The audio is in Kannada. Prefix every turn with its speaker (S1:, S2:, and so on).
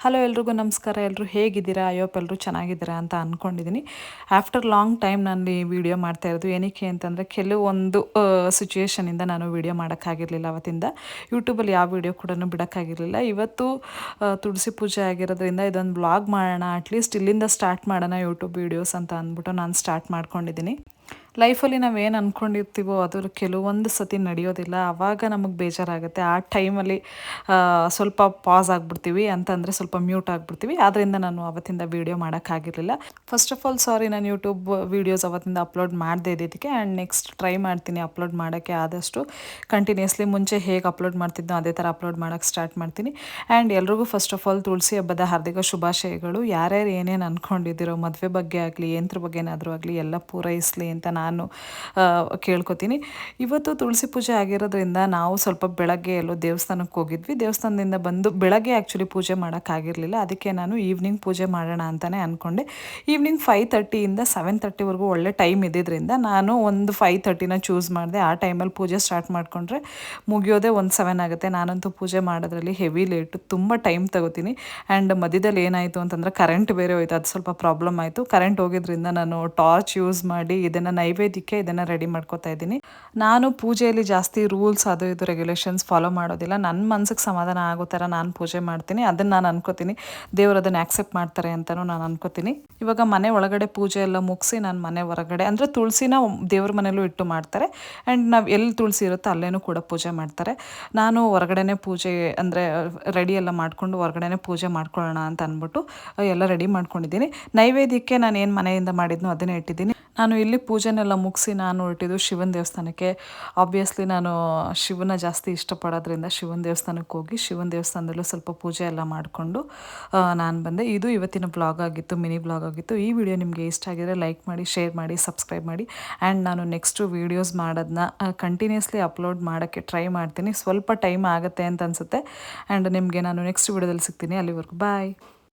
S1: ಹಲೋ ಎಲ್ರಿಗೂ ನಮಸ್ಕಾರ. ಎಲ್ಲರೂ ಹೇಗಿದ್ದೀರಾ? ಅಯ್ಯೋಪ್ ಎಲ್ಲರೂ ಚೆನ್ನಾಗಿದ್ದೀರಾ ಅಂತ ಅಂದ್ಕೊಂಡಿದ್ದೀನಿ. ಆಫ್ಟರ್ ಲಾಂಗ್ ಟೈಮ್ ನಾನು ಈ ವಿಡಿಯೋ ಮಾಡ್ತಾ ಇರೋದು ಏನಕ್ಕೆ ಅಂತಂದರೆ, ಕೆಲವೊಂದು ಸಿಚುವೇಷನಿಂದ ನಾನು ವಿಡಿಯೋ ಮಾಡೋಕ್ಕಾಗಿರಲಿಲ್ಲ. ಅವತ್ತಿಂದ ಯೂಟ್ಯೂಬಲ್ಲಿ ಯಾವ ವಿಡಿಯೋ ಕೂಡ ಬಿಡೋಕ್ಕಾಗಿರಲಿಲ್ಲ. ಇವತ್ತು ತುಳಸಿ ಪೂಜೆ ಆಗಿರೋದ್ರಿಂದ ಇದೊಂದು ವ್ಲಾಗ್ ಮಾಡೋಣ, ಅಟ್ಲೀಸ್ಟ್ ಇಲ್ಲಿಂದ ಸ್ಟಾರ್ಟ್ ಮಾಡೋಣ ಯೂಟ್ಯೂಬ್ ವೀಡಿಯೋಸ್ ಅಂತ ಅಂದ್ಬಿಟ್ಟು ನಾನು ಸ್ಟಾರ್ಟ್ ಮಾಡ್ಕೊಂಡಿದ್ದೀನಿ. ಲೈಫಲ್ಲಿ ನಾವೇನು ಅಂದ್ಕೊಂಡಿರ್ತೀವೋ ಅದು ಕೆಲವೊಂದು ಸತಿ ನಡೆಯೋದಿಲ್ಲ. ಆವಾಗ ನಮಗೆ ಬೇಜಾರಾಗುತ್ತೆ. ಆ ಟೈಮಲ್ಲಿ ಸ್ವಲ್ಪ ಪಾಸ್ ಆಗಿಬಿಡ್ತೀವಿ, ಅಂತಂದರೆ ಸ್ವಲ್ಪ ಮ್ಯೂಟ್ ಆಗಿಬಿಡ್ತೀವಿ. ಆದ್ದರಿಂದ ನಾನು ಅವತ್ತಿಂದ ವೀಡಿಯೋ ಮಾಡೋಕ್ಕಾಗಿರಲಿಲ್ಲ. ಫಸ್ಟ್ ಆಫ್ ಆಲ್ ಸಾರಿ, ನಾನು ಯೂಟ್ಯೂಬ್ ವೀಡಿಯೋಸ್ ಅವತ್ತಿಂದ ಅಪ್ಲೋಡ್ ಮಾಡದೇ ಇದ್ದಿದ್ದಕ್ಕೆ. ಆ್ಯಂಡ್ ನೆಕ್ಸ್ಟ್ ಟ್ರೈ ಮಾಡ್ತೀನಿ ಅಪ್ಲೋಡ್ ಮಾಡೋಕ್ಕೆ ಆದಷ್ಟು ಕಂಟಿನ್ಯೂಸ್ಲಿ. ಮುಂಚೆ ಹೇಗೆ ಅಪ್ಲೋಡ್ ಮಾಡ್ತಿದ್ದೋ ಅದೇ ಥರ ಅಪ್ಲೋಡ್ ಮಾಡೋಕ್ಕೆ ಸ್ಟಾರ್ಟ್ ಮಾಡ್ತೀನಿ. ಆ್ಯಂಡ್ ಎಲ್ರಿಗೂ ಫಸ್ಟ್ ಆಫ್ ಆಲ್ ತುಳಸಿ ಹಬ್ಬದ ಹಾರ್ದಿಕ ಶುಭಾಶಯಗಳು. ಯಾರ್ಯಾರು ಏನೇನು ಅಂದ್ಕೊಂಡಿದ್ದೀರೋ ಮದುವೆ ಬಗ್ಗೆ ಆಗಲಿ ಏನದ್ರ ಬಗ್ಗೆನಾದರೂ ಆಗಲಿ ಎಲ್ಲ ಪೂರೈಸಲಿ ಅಂತ ನಾನು ಕೇಳ್ಕೊತೀನಿ. ಇವತ್ತು ತುಳಸಿ ಪೂಜೆ ಆಗಿರೋದ್ರಿಂದ ನಾವು ಸ್ವಲ್ಪ ಬೆಳಗ್ಗೆ ಎಲ್ಲೋ ದೇವಸ್ಥಾನಕ್ಕೆ ಹೋಗಿದ್ವಿ. ದೇವಸ್ಥಾನದಿಂದ ಬಂದು ಬೆಳಗ್ಗೆ ಆ್ಯಕ್ಚುಲಿ ಪೂಜೆ ಮಾಡೋಕ್ಕಾಗಿರಲಿಲ್ಲ. ಅದಕ್ಕೆ ನಾನು ಈವ್ನಿಂಗ್ ಪೂಜೆ ಮಾಡೋಣ ಅಂತಲೇ ಅಂದ್ಕೊಂಡೆ. ಈವ್ನಿಂಗ್ 5:30 7:30ವರೆಗೂ ಒಳ್ಳೆ ಟೈಮ್ ಇದ್ದಿದ್ದರಿಂದ ನಾನು ಒಂದು 5:30ನ ಚೂಸ್ ಮಾಡಿದೆ. ಆ ಟೈಮಲ್ಲಿ ಪೂಜೆ ಸ್ಟಾರ್ಟ್ ಮಾಡಿಕೊಂಡ್ರೆ ಮುಗಿಯೋದೇ 7 ಆಗುತ್ತೆ. ನಾನಂತೂ ಪೂಜೆ ಮಾಡೋದ್ರಲ್ಲಿ ಹೆವಿ ಲೇಟು, ತುಂಬ ಟೈಮ್ ತಗೋತೀನಿ. ಆ್ಯಂಡ್ ಮಧ್ಯದಲ್ಲಿ ಏನಾಯಿತು ಅಂತಂದರೆ ಕರೆಂಟ್ ಬೇರೆ ಹೋಯ್ತು, ಅದು ಸ್ವಲ್ಪ ಪ್ರಾಬ್ಲಮ್ ಆಯಿತು. ಕರೆಂಟ್ ಹೋಗಿದ್ರಿಂದ ನಾನು ಟಾರ್ಚ್ ಯೂಸ್ ಮಾಡಿ ಇದನ್ನು ನೈವೇದ್ಯಕ್ಕೆ ಇದನ್ನು ರೆಡಿ ಮಾಡ್ಕೋತಾ ಇದ್ದೀನಿ. ನಾನು ಪೂಜೆಯಲ್ಲಿ ಜಾಸ್ತಿ ರೂಲ್ಸ್ ಅದು ಇದು ರೆಗ್ಯುಲೇಷನ್ಸ್ ಫಾಲೋ ಮಾಡೋದಿಲ್ಲ. ನನ್ನ ಮನಸ್ಸಿಗೆ ಸಮಾಧಾನ ಆಗೋ ಥರ ನಾನು ಪೂಜೆ ಮಾಡ್ತೀನಿ. ಅದನ್ನು ನಾನು ಅನ್ಕೋತೀನಿ ದೇವರು ಅದನ್ನು ಆ್ಯಕ್ಸೆಪ್ಟ್ ಮಾಡ್ತಾರೆ ಅಂತಲೂ ನಾನು ಅನ್ಕೋತೀನಿ. ಇವಾಗ ಮನೆ ಒಳಗಡೆ ಪೂಜೆ ಎಲ್ಲ ಮುಗಿಸಿ ನಾನು ಮನೆ ಹೊರಗಡೆ, ಅಂದರೆ ತುಳಸಿನ ದೇವ್ರ ಮನೆಯಲ್ಲೂ ಇಟ್ಟು ಮಾಡ್ತಾರೆ. ಆ್ಯಂಡ್ ನಾವು ಎಲ್ಲಿ ತುಳಸಿ ಇರುತ್ತೋ ಅಲ್ಲೇನೂ ಕೂಡ ಪೂಜೆ ಮಾಡ್ತಾರೆ. ನಾನು ಹೊರಗಡೆನೇ ಪೂಜೆ, ಅಂದರೆ ರೆಡಿ ಎಲ್ಲ ಮಾಡಿಕೊಂಡು ಹೊರಗಡೆನೇ ಪೂಜೆ ಮಾಡ್ಕೊಳ್ಳೋಣ ಅಂತ ಅಂದ್ಬಿಟ್ಟು ಎಲ್ಲ ರೆಡಿ ಮಾಡ್ಕೊಂಡಿದ್ದೀನಿ. ನೈವೇದ್ಯಕ್ಕೆ ನಾನು ಏನು ಮನೆಯಿಂದ ಮಾಡಿದ್ನೋ ಅದನ್ನೇ ಇಟ್ಟಿದ್ದೀನಿ. ನಾನು ಇಲ್ಲಿ ಪೂಜೆನೆಲ್ಲ ಮುಗಿಸಿ ನಾನು ಹೊರಟಿದ್ದು ಶಿವನ ದೇವಸ್ಥಾನಕ್ಕೆ. ಆಬ್ವಿಯಸ್ಲಿ ನಾನು ಶಿವನ ಜಾಸ್ತಿ ಇಷ್ಟಪಡೋದ್ರಿಂದ ಶಿವನ ದೇವಸ್ಥಾನಕ್ಕೆ ಹೋಗಿ ಶಿವನ ದೇವಸ್ಥಾನದಲ್ಲೂ ಸ್ವಲ್ಪ ಪೂಜೆ ಎಲ್ಲ ಮಾಡಿಕೊಂಡು ನಾನು ಬಂದೆ. ಇದು ಇವತ್ತಿನ ಬ್ಲಾಗ್ ಆಗಿತ್ತು, ಮಿನಿ ಬ್ಲಾಗ್ ಆಗಿತ್ತು. ಈ ವಿಡಿಯೋ ನಿಮಗೆ ಇಷ್ಟ ಆಗಿದ್ರೆ ಲೈಕ್ ಮಾಡಿ, ಶೇರ್ ಮಾಡಿ, ಸಬ್ಸ್ಕ್ರೈಬ್ ಮಾಡಿ. ಆ್ಯಂಡ್ ನಾನು ನೆಕ್ಸ್ಟು ವೀಡಿಯೋಸ್ ಮಾಡೋದನ್ನ ಕಂಟಿನ್ಯೂಸ್ಲಿ ಅಪ್ಲೋಡ್ ಮಾಡೋಕ್ಕೆ ಟ್ರೈ ಮಾಡ್ತೀನಿ. ಸ್ವಲ್ಪ ಟೈಮ್ ಆಗುತ್ತೆ ಅಂತ ಅನಿಸುತ್ತೆ. ಆ್ಯಂಡ್ ನಿಮಗೆ ನಾನು ನೆಕ್ಸ್ಟ್ ವಿಡಿಯೋದಲ್ಲಿ ಸಿಗ್ತೀನಿ. ಅಲ್ಲಿವರೆಗೂ ಬಾಯ್.